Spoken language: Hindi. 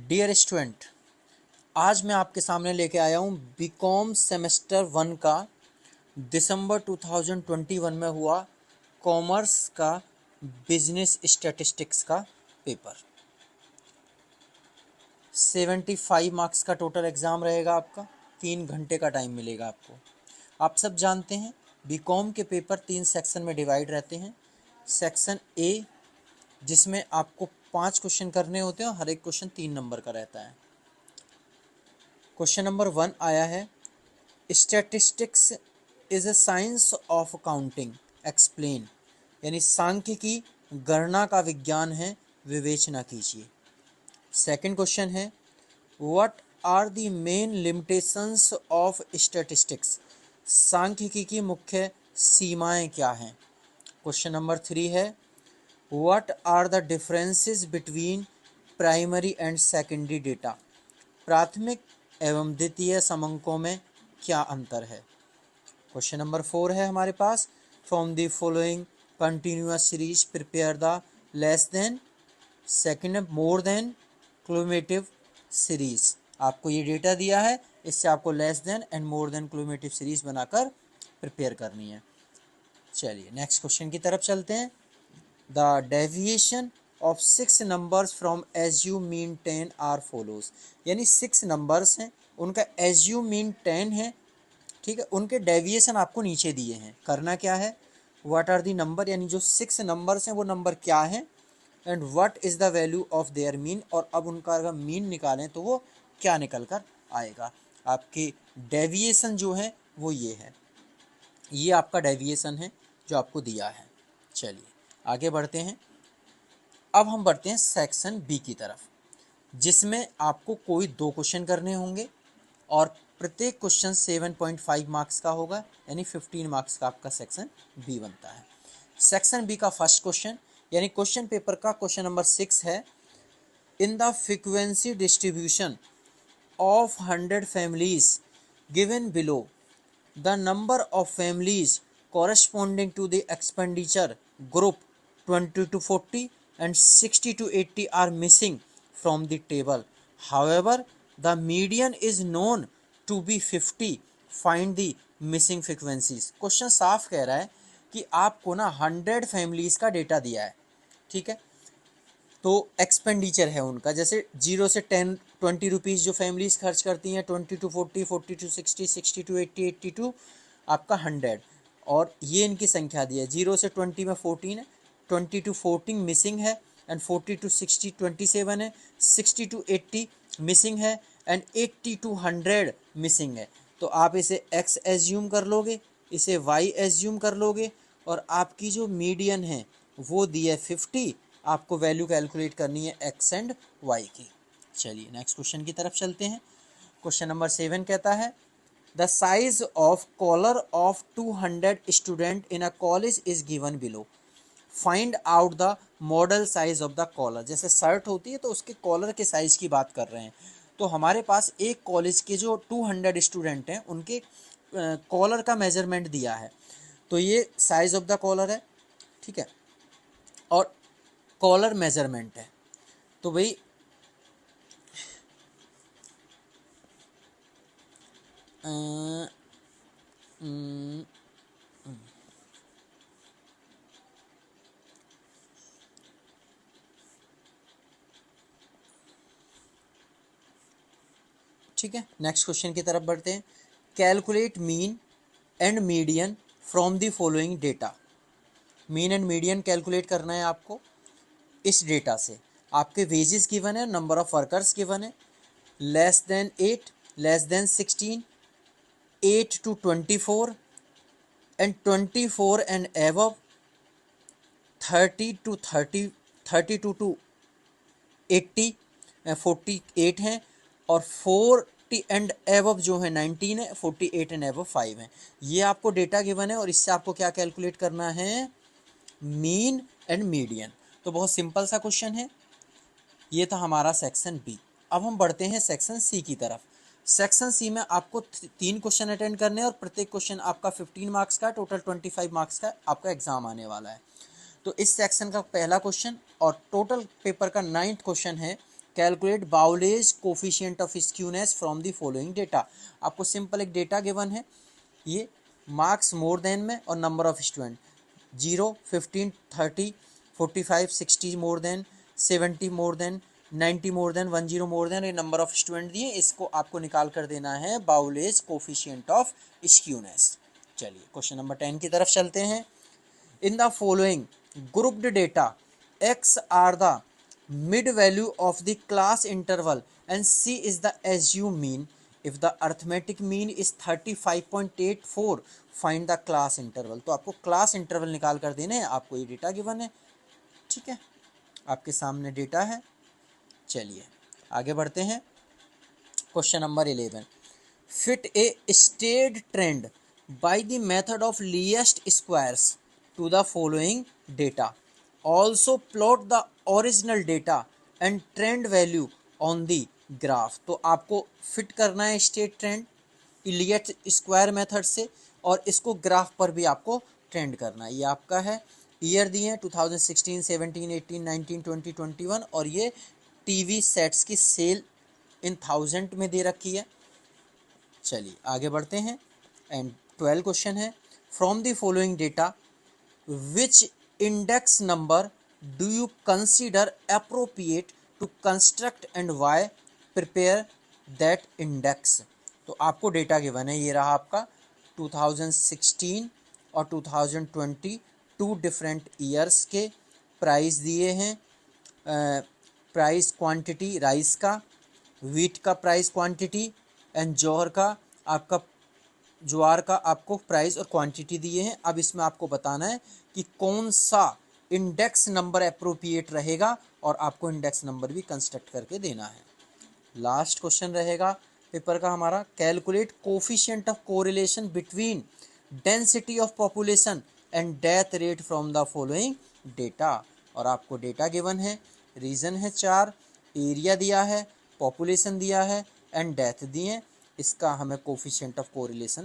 डियर स्टूडेंट, आज मैं आपके सामने लेके आया हूँ बीकॉम सेमेस्टर 1 का दिसंबर 2021 में हुआ कॉमर्स का बिजनेस स्टैटिस्टिक्स का पेपर। 75 मार्क्स का टोटल एग्ज़ाम रहेगा आपका। 3 घंटे का टाइम मिलेगा आपको। आप सब जानते हैं बीकॉम के पेपर 3 सेक्शन में डिवाइड रहते हैं। सेक्शन ए, जिसमें आपको 5 क्वेश्चन करने होते हैं और हर एक क्वेश्चन 3 नंबर का रहता है। क्वेश्चन नंबर 1 आया है, statistics is a science of counting, explain. यानी सांख्यिकी गणना का विज्ञान है, विवेचना कीजिए। सेकंड क्वेश्चन है, what are the main limitations of statistics, सांख्यिकी की मुख्य सीमाएं क्या हैं। क्वेश्चन नंबर 3 है, what are the differences between primary and secondary data, प्राथमिक एवं द्वितीय समंकों में क्या अंतर है। क्वेश्चन नंबर 4 है हमारे पास, from the following continuous series prepare the less than, second more than, cumulative series. आपको ये डेटा दिया है, इससे आपको less than and more than cumulative series बनाकर प्रिपेयर करनी है। चलिए नेक्स्ट क्वेश्चन की तरफ चलते हैं। The deviation of 6 numbers from assumed mean 10 are follows. यानी 6 नंबर्स हैं, उनका एज्यूम मीन 10 है, ठीक है। उनके डेविएशन आपको नीचे दिए हैं। करना क्या है, व्हाट आर दी नंबर, यानी जो 6 नंबर्स हैं वो नंबर क्या है, and what is the value of their mean, और अब उनका अगर मीन निकालें तो वो क्या निकल कर आएगा। आपके डेविएशन जो है वो ये है, ये आपका डेविएशन है जो आपको दिया है। चलिए आगे बढ़ते हैं। अब हम बढ़ते हैं सेक्शन बी की तरफ, जिसमें आपको कोई 2 क्वेश्चन करने होंगे और प्रत्येक क्वेश्चन 7.5 मार्क्स का होगा, यानी 15 मार्क्स का आपका सेक्शन बी बनता है। सेक्शन बी का फर्स्ट क्वेश्चन, यानी क्वेश्चन पेपर का क्वेश्चन नंबर 6 है, in the frequency distribution of 100 families given below, the number of families corresponding to the expenditure group 20 to 40 and 60 to 80 are missing from the table. However, the median is known to be 50. Find the missing frequencies. Question साफ कह रहा है कि आपको ना 100 फैमिलीज का डेटा दिया है, ठीक है। तो एक्सपेंडिचर है उनका, जैसे 0 से 10 20 रुपीज़ जो फैमिलीज खर्च करती हैं, 20 टू 40, 40 टू 60, 60 टू 80, 80 टू आपका 100, और ये इनकी संख्या दी है। 0 से 20 में 14 है, 20 टू 14 मिसिंग है, एंड 40 टू 60 27 है, 60 टू 80 मिसिंग है, एंड 80 टू 100 मिसिंग है। तो आप इसे x एज्यूम कर लोगे, इसे y एज्यूम कर लोगे, और आपकी जो मीडियन है वो दी है 50। आपको वैल्यू कैलकुलेट करनी है x एंड y की। चलिए नेक्स्ट क्वेश्चन की तरफ चलते हैं। क्वेश्चन नंबर 7 कहता है, the size of collar of 200 student in a college is given below, find out the modal size of the collar. जैसे शर्ट होती है तो उसके कॉलर के साइज की बात कर रहे हैं। तो हमारे पास एक कॉलेज के जो 200 स्टूडेंट हैं उनके कॉलर का मेजरमेंट दिया है। तो ये साइज ऑफ द कॉलर है, ठीक है, और कॉलर मेजरमेंट है। तो भाई ठीक है, नेक्स्ट क्वेश्चन की तरफ बढ़ते हैं। Calculate mean and median from the following data. Mean and median calculate करना है आपको इस डेटा से। आपके वेजेस गिवन है, नंबर ऑफ वर्कर्स गिवन है, less than 8, less than 16, 8 to 24 and 24 and above, 30 to 30, 32 to 80, 48 हैं, और 40 एंड एबव जो है 19 है, 48 एंड एबव 5 हैं। ये आपको डेटा गिवन है और इससे आपको क्या कैलकुलेट करना है, मीन एंड मीडियन। तो बहुत सिंपल सा क्वेश्चन है। ये था हमारा सेक्शन बी। अब हम बढ़ते हैं सेक्शन सी की तरफ। सेक्शन सी में आपको 3 क्वेश्चन अटेंड करने हैं और प्रत्येक क्वेश्चन आपका 15 मार्क्स का, टोटल 25 मार्क्स का आपका एग्जाम आने वाला है। तो इस सेक्शन का पहला क्वेश्चन और टोटल पेपर का 9th क्वेश्चन है, calculate Bowley's coefficient of skewness from the following data. आपको सिंपल एक डेटा गिवन है, ये मार्क्स मोर देन में और number of student 0, 15, 30, 45, 60 more than, 70 more than, 90 more than, 10 more than, ये नंबर ऑफ स्टूडेंट दिए, इसको आपको निकाल कर देना है बाउलेज कोफिशिएंट ऑफ स्क्यूनेस। चलिए क्वेश्चन नंबर 10 की तरफ चलते हैं। In the following grouped data x are the mid value of the class interval and c is the assumed mean. If the arithmetic mean is 35.84 find the class interval. तो आपको क्लास इंटरवल निकाल कर देने हैं, आपको ये डेटा गिवन है, ठीक है, आपके सामने डेटा है। चलिए आगे बढ़ते हैं। Question number 11, fit a straight trend by the method of least squares to the following data. Also plot the original data and trend value on the graph. तो आपको फिट करना है state trend least square method से और इसको ग्राफ पर भी आपको ट्रेंड करना है। ये आपका है, ईयर दिए हैं 2016, 17, 18, 19, 20, 21 और ये टीवी सेट्स की सेल इन 1000 में दे रखी है। चलिए आगे बढ़ते हैं। एंड 12 क्वेश्चन है, from the following data which index number do you consider appropriate to construct and why prepare that index. तो आपको डेटा गिवन है, ये रहा आपका 2016 और 2020 टू डिफरेंट ईयर्स के प्राइस दिए हैं, प्राइस क्वांटिटी राइस का, वीट का प्राइस क्वांटिटी एंड जौहर का आपका ज्वार का आपको प्राइस और क्वांटिटी दिए हैं। अब इसमें आपको बताना है कि कौन सा इंडेक्स नंबर अप्रोप्रिएट रहेगा और आपको इंडेक्स नंबर भी कंस्ट्रक्ट करके देना है। लास्ट क्वेश्चन रहेगा पेपर का हमारा, calculate coefficient of correlation between density of population and death rate from the following data. और आपको डेटा गिवन है, रीजन है 4, एरिया दिया है, पॉपुलेशन दिया है एंड डेथ दिए, इसका हमें कोफिशिएंट ऑफ कोरिलेशन